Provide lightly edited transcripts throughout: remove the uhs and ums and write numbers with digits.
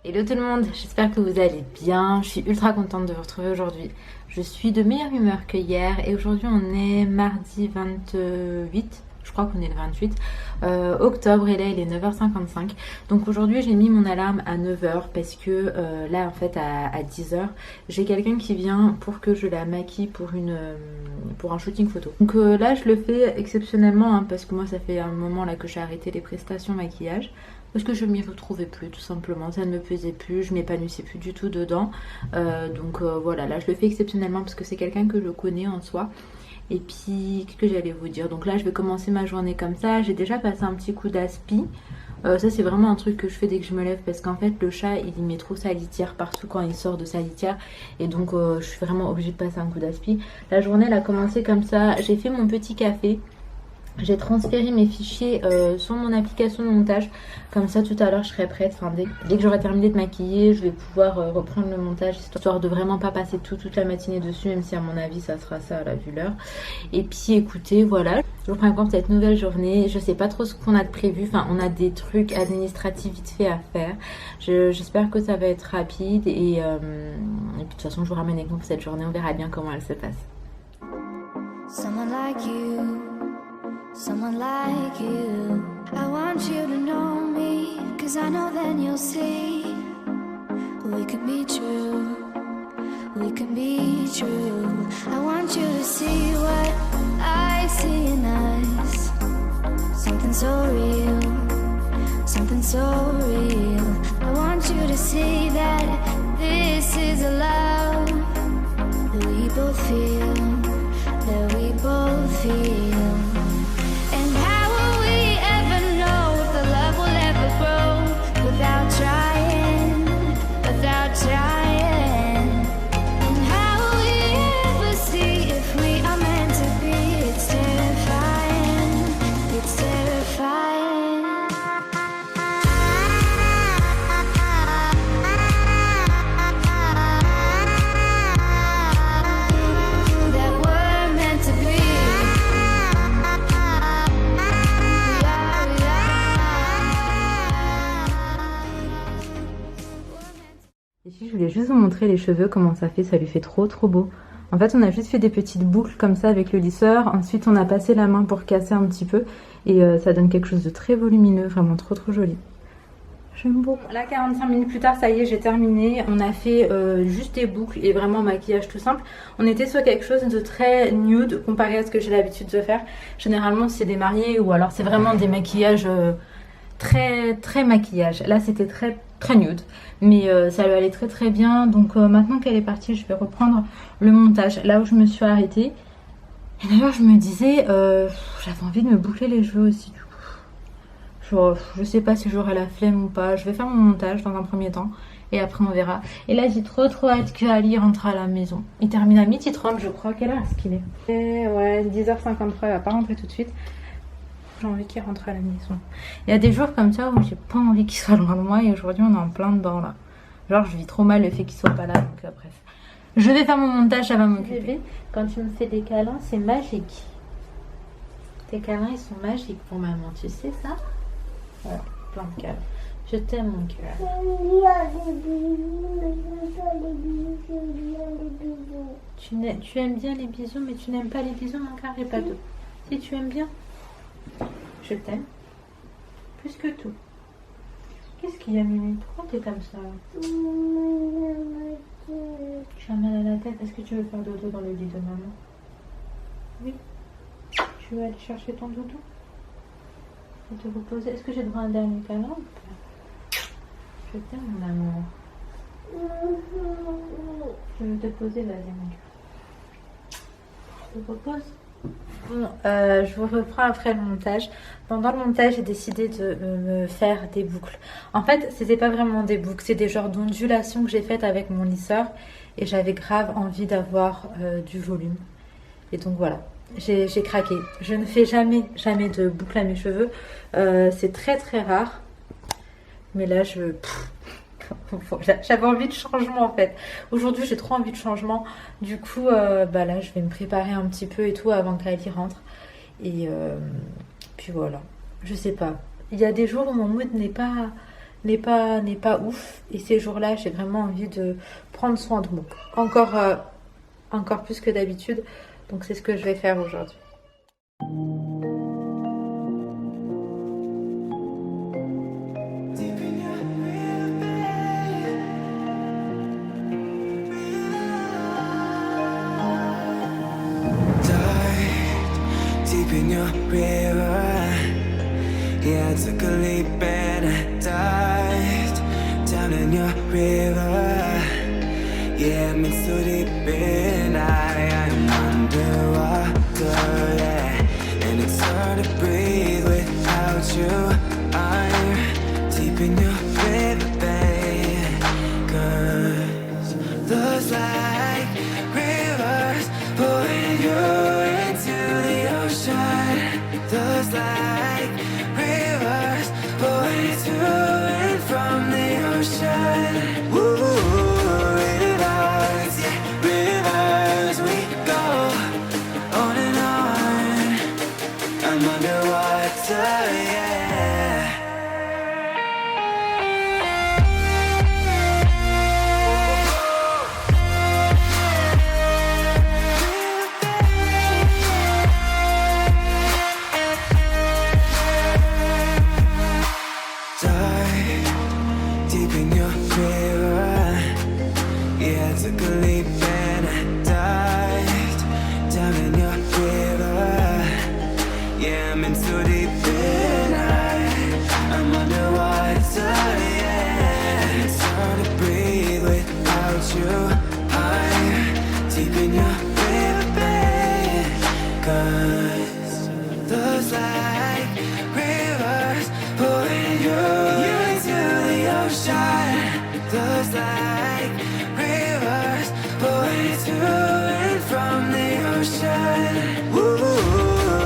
Hello tout le monde, j'espère que vous allez bien. Je suis ultra contente de vous retrouver aujourd'hui. Je suis de meilleure humeur que hier et aujourd'hui on est mardi 28, je crois qu'on est le 28 octobre et là il est 9h55. Donc aujourd'hui j'ai mis mon alarme à 9h parce que là en fait à 10h j'ai quelqu'un qui vient pour que je la maquille pour un shooting photo. Donc là je le fais exceptionnellement hein, parce que moi ça fait un moment là que j'ai arrêté les prestations maquillage. Parce que je m'y retrouvais plus tout simplement, ça ne me plaisait plus, je m'épanouissais plus du tout dedans. Voilà, là je le fais exceptionnellement parce que c'est quelqu'un que je connais en soi. Et puis, qu'est-ce que j'allais vous dire? Donc là je vais commencer ma journée comme ça, j'ai déjà passé un petit coup d'aspi. Ça c'est vraiment un truc que je fais dès que je me lève parce qu'en fait le chat il y met trop sa litière partout quand il sort de sa litière. Et donc je suis vraiment obligée de passer un coup d'aspi. La journée elle a commencé comme ça, j'ai fait mon petit café. J'ai transféré mes fichiers sur mon application de montage. Comme ça tout à l'heure je serai prête. Enfin, dès que j'aurai terminé de maquiller, je vais pouvoir reprendre le montage. Histoire de vraiment pas passer toute la matinée dessus. Même si à mon avis ça sera ça à la vue l'heure. Et puis écoutez voilà. Je vous présente cette nouvelle journée. Je sais pas trop ce qu'on a de prévu. Enfin on a des trucs administratifs vite fait à faire. J'espère que ça va être rapide. Et puis de toute façon je vous ramène avec moi pour cette journée. On verra bien comment elle se passe. Someone like you. Someone like you. I want you to know me, 'cause I know then you'll see we can be true, we can be true. I want you to see what I see in us. Something so real, something so real. I want you to see that this is a love that we both feel, that we both feel. Without trying, without trying. And how will we ever see if we are meant to be? It's terrifying, it's terrifying. That we're meant to be. Ici, je voulais juste vous montrer les cheveux, comment ça lui fait trop beau. En fait, on a juste fait des petites boucles comme ça avec le lisseur. Ensuite, on a passé la main pour casser un petit peu. Et ça donne quelque chose de très volumineux, vraiment trop joli. J'aime beaucoup. Là, 45 minutes plus tard, ça y est, j'ai terminé. On a fait juste des boucles et vraiment maquillage tout simple. On était sur quelque chose de très nude comparé à ce que j'ai l'habitude de faire. Généralement, c'est des mariés ou alors c'est vraiment des maquillages très maquillage. Là, c'était très nude, mais ça lui allait très bien. Donc maintenant qu'elle est partie, je vais reprendre le montage là où je me suis arrêtée. Et d'ailleurs je me disais j'avais envie de me boucler les cheveux aussi du coup. Genre, je sais pas si j'aurai la flemme ou pas. Je vais faire mon montage dans un premier temps et après on verra. Et là j'ai trop hâte que Ali rentre à la maison. Il termine à 12h30 je crois. Quelle heure est-ce qu'il est? Et ouais, 10h53, il va pas rentrer tout de suite. J'ai envie qu'il rentre à la maison. Il y a des jours comme ça où j'ai pas envie qu'il soit loin de moi et aujourd'hui on est en plein dedans là. Genre je vis trop mal le fait qu'il soit pas là, donc bref. Je vais faire mon montage, ça va m'occuper. Quand tu me fais des câlins, c'est magique. Tes câlins ils sont magiques pour maman, tu sais ça? Voilà, plein de câlins. Je t'aime mon cœur. Tu aimes bien les bisous, mais tu n'aimes pas les bisous mon cœur, j'ai pas d'eau. Si tu aimes bien. Je t'aime. Plus que tout. Qu'est-ce qu'il y a, Mimi? Pourquoi t'es comme ça? Tu as mal à la tête. Est-ce que tu veux faire dodo dans le lit de maman? Oui. Tu veux aller chercher ton dodo? Et te reposer. Est-ce que j'ai droit à un dernier câlin ou pas? Je t'aime, mon amour. Je veux te poser, vas-y, mon cœur. Je te repose. Bon, je vous reprends après le montage. Pendant le montage, j'ai décidé de me faire des boucles. En fait, c'était pas vraiment des boucles, c'est des genres d'ondulations que j'ai faites avec mon lisseur. Et j'avais grave envie d'avoir du volume. Et donc voilà, j'ai craqué. Je ne fais jamais de boucles à mes cheveux. C'est très rare. Mais là, j'avais envie de changement en fait. Aujourd'hui j'ai trop envie de changement. Du coup là je vais me préparer un petit peu et tout avant qu'Ali rentre. Et puis voilà. Je sais pas. Il y a des jours où mon mood n'est pas n'est pas ouf. Et ces jours-là, j'ai vraiment envie de prendre soin de moi. Encore plus que d'habitude. Donc c'est ce que je vais faire aujourd'hui. Deep in your river, yeah, I took a leap and I dived down in your river. Yeah, I'm in so deep and I'm underwater, yeah, and it's hard to breathe without you. I'm deep in your river, babe, 'cause those like rivers pulling you into the ocean. Those like rivers pulling to and from the ocean. Ooh, rivers, yeah, rivers, we go on and on. I'm underwater, yeah. Deep in your river, yeah, I took a leap and I dived down in your river. Yeah, I'm in so deep and I'm underwater, yeah. It's hard to breathe without you. I'm deep in your river, babe, 'cause those like rivers pulling you into the ocean. Those like rivers pulling to and from the ocean. Ooh,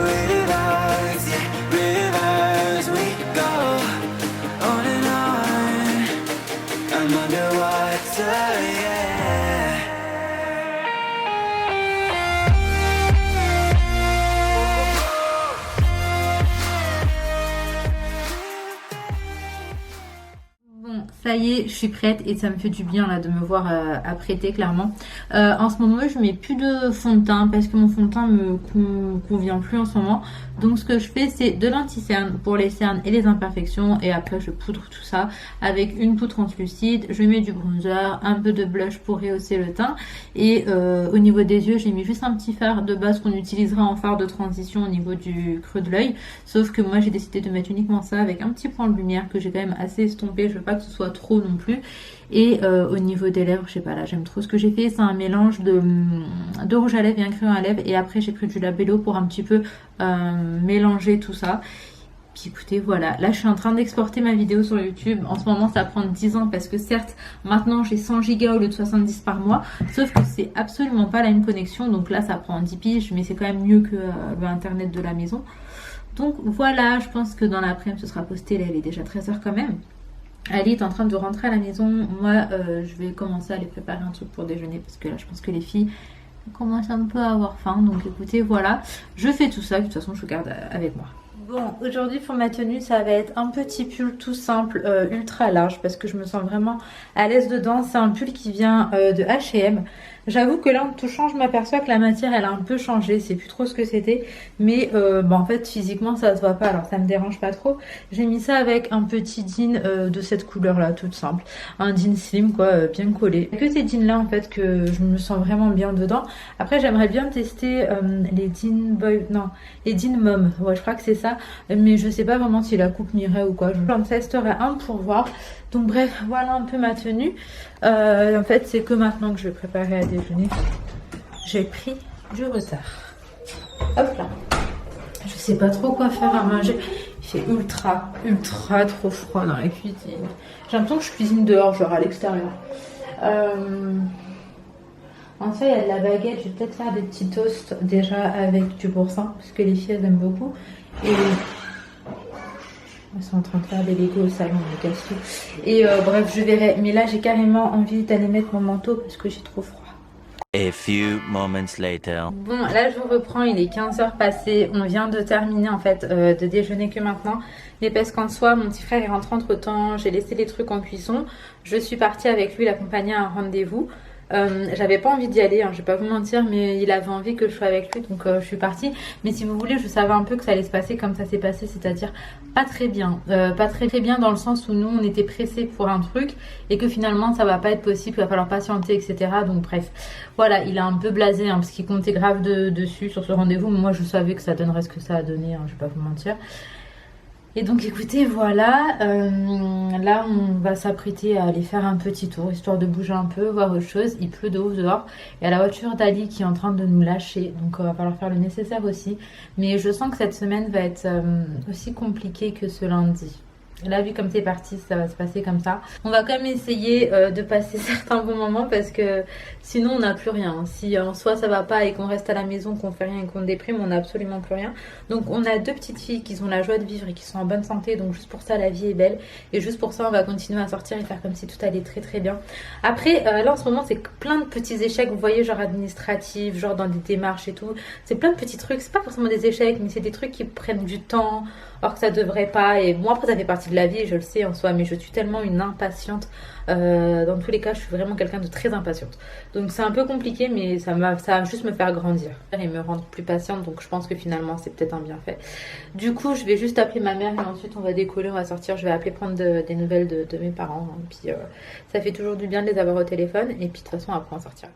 rivers, yeah, rivers, we go on and on. I'm underwater, yeah. Bon, ça y est, je suis prête et ça me fait du bien là de me voir apprêtée clairement. En ce moment, je mets plus de fond de teint parce que mon fond de teint me convient plus en ce moment. Donc ce que je fais, c'est de l'anti-cerne pour les cernes et les imperfections et après je poudre tout ça avec une poudre translucide. Je mets du bronzer, un peu de blush pour rehausser le teint et au niveau des yeux, j'ai mis juste un petit fard de base qu'on utilisera en fard de transition au niveau du creux de l'œil. Sauf que moi, j'ai décidé de mettre uniquement ça avec un petit point de lumière que j'ai quand même assez estompé. Je veux pas que ce soit trop non plus. Et au niveau des lèvres, je sais pas, là j'aime trop ce que j'ai fait. C'est un mélange de rouge à lèvres et un crayon à lèvres. Et après j'ai pris du labello pour un petit peu mélanger tout ça. Puis écoutez, voilà, là je suis en train d'exporter ma vidéo sur YouTube. En ce moment ça prend 10 ans parce que certes maintenant j'ai 100 Go au lieu de 70 par mois. Sauf que c'est absolument pas la même connexion. Donc là ça prend 10 piges, mais c'est quand même mieux que le internet de la maison. Donc voilà, je pense que dans l'après-midi ce sera posté. Là il est déjà 13 h quand même. Ali est en train de rentrer à la maison. Moi, je vais commencer à aller préparer un truc pour déjeuner parce que là, je pense que les filles commencent un peu à avoir faim. Donc écoutez, voilà, je fais tout ça. De toute façon, je vous garde avec moi. Bon, aujourd'hui pour ma tenue, ça va être un petit pull tout simple, ultra large parce que je me sens vraiment à l'aise dedans. C'est un pull qui vient de H&M. J'avoue que là en touchant, je m'aperçois que la matière elle a un peu changé, c'est plus trop ce que c'était, mais en fait physiquement ça se voit pas, alors ça me dérange pas trop. J'ai mis ça avec un petit jean de cette couleur là, toute simple, un jean slim quoi, bien collé. Que ces jeans là en fait que je me sens vraiment bien dedans. Après j'aimerais bien tester les jeans boy, non, les jeans mom, ouais je crois que c'est ça, mais je sais pas vraiment si la coupe m'irait ou quoi. J'en testerai un pour voir. Donc bref, voilà un peu ma tenue. En fait, c'est que maintenant que je vais préparer à déjeuner. J'ai pris du retard. Hop là. Je sais pas trop quoi faire à manger. Il fait ultra trop froid dans la cuisine. J'ai l'impression que je cuisine dehors, genre à l'extérieur. En fait, il y a de la baguette. Je vais peut-être faire des petits toasts déjà avec du boursin parce que les filles elles aiment beaucoup. Et elles sont en train de faire des Lego au salon, on les casse tout. Et bref, je verrai. Mais là, j'ai carrément envie d'aller mettre mon manteau parce que j'ai trop froid. A few moments later. Bon, là je reprends, il est 15h passé, on vient de terminer en fait de déjeuner que maintenant. Mais parce qu'en soi, mon petit frère est rentré entre temps, j'ai laissé les trucs en cuisson. Je suis partie avec lui l'accompagner à un rendez-vous. J'avais pas envie d'y aller, hein, je vais pas vous mentir, mais il avait envie que je sois avec lui, donc je suis partie. Mais si vous voulez, je savais un peu que ça allait se passer comme ça s'est passé, c'est-à-dire pas très bien. Pas très bien dans le sens où nous, on était pressés pour un truc et que finalement, ça va pas être possible, il va falloir patienter, etc. Donc bref, voilà, il a un peu blasé, hein, parce qu'il comptait grave dessus sur ce rendez-vous. Mais moi, je savais que ça donnerait ce que ça a donné, hein, je vais pas vous mentir. Et donc écoutez, voilà, là on va s'apprêter à aller faire un petit tour, histoire de bouger un peu, voir autre chose. Il pleut de ouf dehors. Il y a la voiture d'Ali qui est en train de nous lâcher, donc il va falloir faire le nécessaire aussi. Mais je sens que cette semaine va être aussi compliquée que ce lundi. Là, vu comme c'est parti, ça va se passer comme ça. On va quand même essayer de passer certains bons moments parce que sinon on n'a plus rien. Si en soi ça va pas et qu'on reste à la maison, qu'on fait rien et qu'on déprime, on n'a absolument plus rien. Donc on a deux petites filles qui ont la joie de vivre et qui sont en bonne santé. Donc juste pour ça, la vie est belle. Et juste pour ça, on va continuer à sortir et faire comme si tout allait très très bien. Après, là en ce moment, c'est plein de petits échecs. Vous voyez, genre administratifs, genre dans des démarches et tout. C'est plein de petits trucs. C'est pas forcément des échecs, mais c'est des trucs qui prennent du temps. Or que ça devrait pas, et moi après ça fait partie de la vie, je le sais en soi, mais je suis tellement une impatiente, dans tous les cas je suis vraiment quelqu'un de très impatiente, donc c'est un peu compliqué, mais ça va juste me faire grandir et me rendre plus patiente, donc je pense que finalement c'est peut-être un bienfait. Du coup je vais juste appeler ma mère et ensuite on va décoller, on va sortir, je vais appeler prendre des nouvelles de mes parents, hein. Puis ça fait toujours du bien de les avoir au téléphone, et puis de toute façon après on sortira.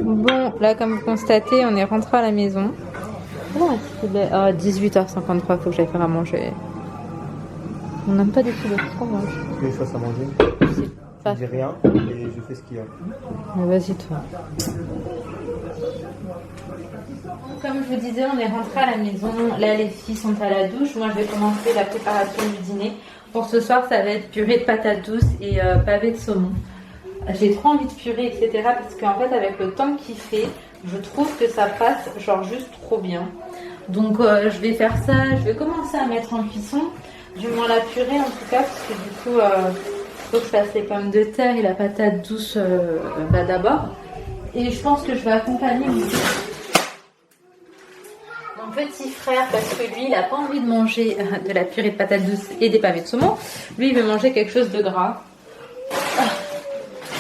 Bon, là comme vous constatez, on est rentré à la maison. Oh, 18h53, faut que j'aille faire à manger. On n'aime pas du tout le qu'on mange. Tu veux que je fasse à manger? Je dis rien et je fais ce qu'il y a. Mais vas-y toi. Comme je vous disais, on est rentré à la maison. Là, les filles sont à la douche. Moi, je vais commencer la préparation du dîner. Pour ce soir, ça va être purée de patates douces et pavé de saumon. J'ai trop envie de purée, etc. Parce qu'en fait, avec le temps qu'il fait, je trouve que ça passe genre juste trop bien. Donc, je vais faire ça. Je vais commencer à mettre en cuisson. Du moins la purée, en tout cas. Parce que du coup, faut que je fasse les pommes de terre et la patate douce d'abord. Et je pense que je vais accompagner mon petit frère, parce que lui, il n'a pas envie de manger de la purée de patates douces et des pavés de saumon. Lui, il veut manger quelque chose de gras.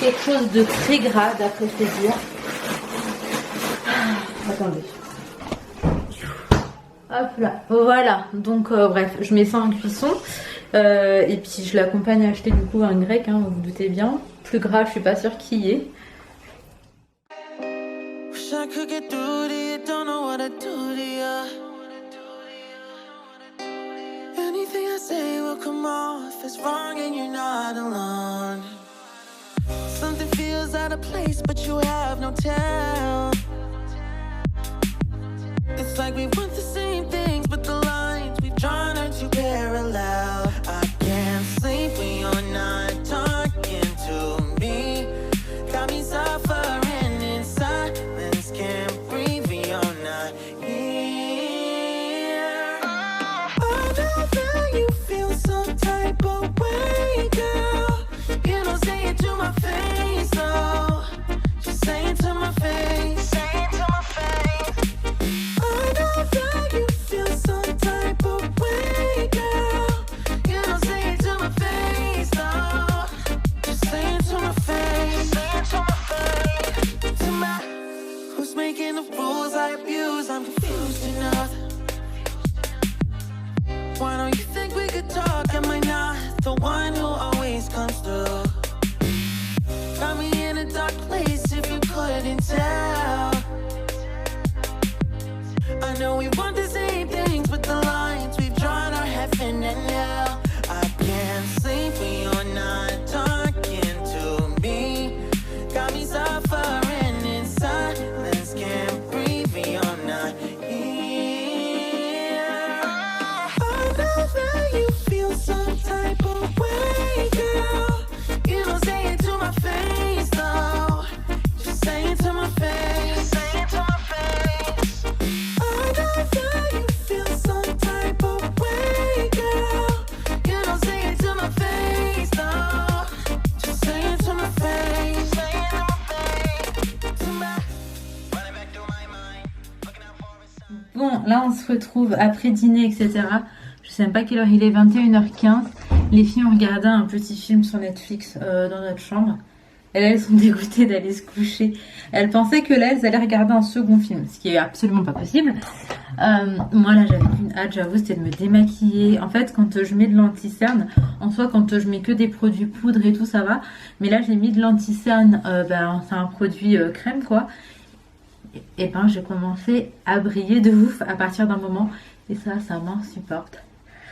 Quelque chose de très gras, d'après ses dires. Attendez. Hop là. Voilà. Donc, bref, je mets ça en cuisson. Et puis, je l'accompagne à acheter du coup un grec, hein, vous vous doutez bien. Plus gras, je suis pas sûre qu'il y ait. Anything I say will come off as wrong and you're not alone. Something feels out of place but you have no tell. It's like we want the same things but the lines we've drawn are too parallel. I can't sleep when you're not talking to me. Got me suffering. the one who always comes through. Got me in a dark place if you couldn't tell. I know we want the same things, but the lines we've drawn are heaven and hell. I can't sleep when you're not talking to me. Got me suffering in silence, can't breathe when you're not here. I know that you feel some type of way, girl. You don't say it to my face, though. Just say it to my face. Say it to my face. I know that you feel some type of way, girl. You don't say it to my face, though. Just say it to my face. Say it to my face. To my... Running back through my mind. Looking out for a sign. Bon, là on se retrouve après dîner, etc. Je sais même pas quelle heure il est, 21h15. Les filles ont regardé un petit film sur Netflix dans notre chambre. Et là, elles sont dégoûtées d'aller se coucher. Elles pensaient que là, elles allaient regarder un second film, ce qui est absolument pas possible. Moi, là, j'avais une hâte, j'avoue, c'était de me démaquiller. En fait, quand je mets de l'anti-cerne, en soi, quand je mets que des produits poudre et tout, ça va. Mais là, j'ai mis de l'anti-cerne, c'est un produit crème, quoi. Et ben, j'ai commencé à briller de ouf à partir d'un moment. Et ça m'insupporte.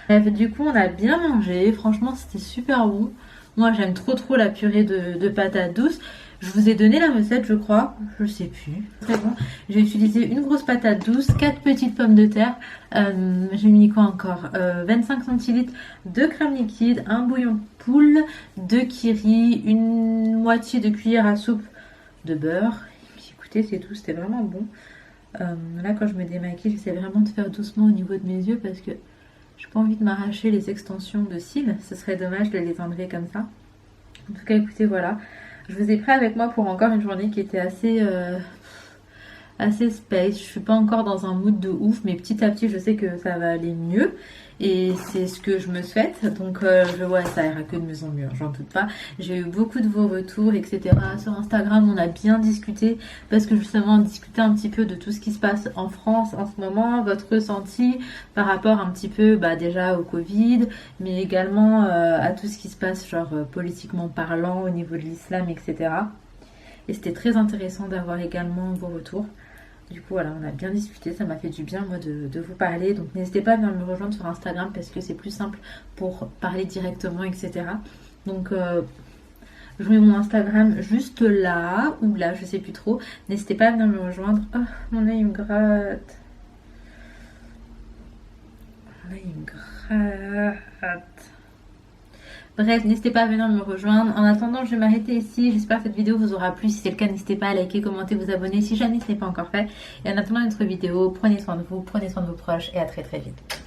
Bref, du coup, on a bien mangé. Franchement, c'était super bon. Moi, j'aime trop la purée de patates douces. Je vous ai donné la recette, je crois. Je sais plus. Très bon. J'ai utilisé une grosse patate douce, 4 petites pommes de terre. J'ai mis quoi encore 25 centilitres de crème liquide, un bouillon de poule, 2 kiri, une moitié de cuillère à soupe de beurre. Et puis écoutez, c'est tout. C'était vraiment bon. Là, quand je me démaquille, j'essaie vraiment de faire doucement au niveau de mes yeux parce que j'ai pas envie de m'arracher les extensions de cils. Ce serait dommage de les enlever comme ça. En tout cas, écoutez, voilà. Je vous ai pris avec moi pour encore une journée qui était assez space. Je suis pas encore dans un mood de ouf, mais petit à petit, je sais que ça va aller mieux. Et c'est ce que je me souhaite. Donc, je vois, ça ira que de mieux en mieux, j'en doute pas. J'ai eu beaucoup de vos retours, etc. Sur Instagram, on a bien discuté. Parce que justement, on discutait un petit peu de tout ce qui se passe en France en ce moment. Votre ressenti par rapport un petit peu, déjà au Covid. Mais également à tout ce qui se passe, genre politiquement parlant, au niveau de l'islam, etc. Et c'était très intéressant d'avoir également vos retours. Du coup, voilà, on a bien discuté, ça m'a fait du bien, moi, de vous parler. Donc, n'hésitez pas à venir me rejoindre sur Instagram parce que c'est plus simple pour parler directement, etc. Donc, je mets mon Instagram juste là, ou là, je sais plus trop. N'hésitez pas à venir me rejoindre. Oh, mon œil me gratte. Mon œil me gratte. Bref, n'hésitez pas à venir me rejoindre. En attendant, je vais m'arrêter ici. J'espère que cette vidéo vous aura plu. Si c'est le cas, n'hésitez pas à liker, commenter, vous abonner si jamais ce n'est pas encore fait. Et en attendant notre vidéo, prenez soin de vous, prenez soin de vos proches et à très vite.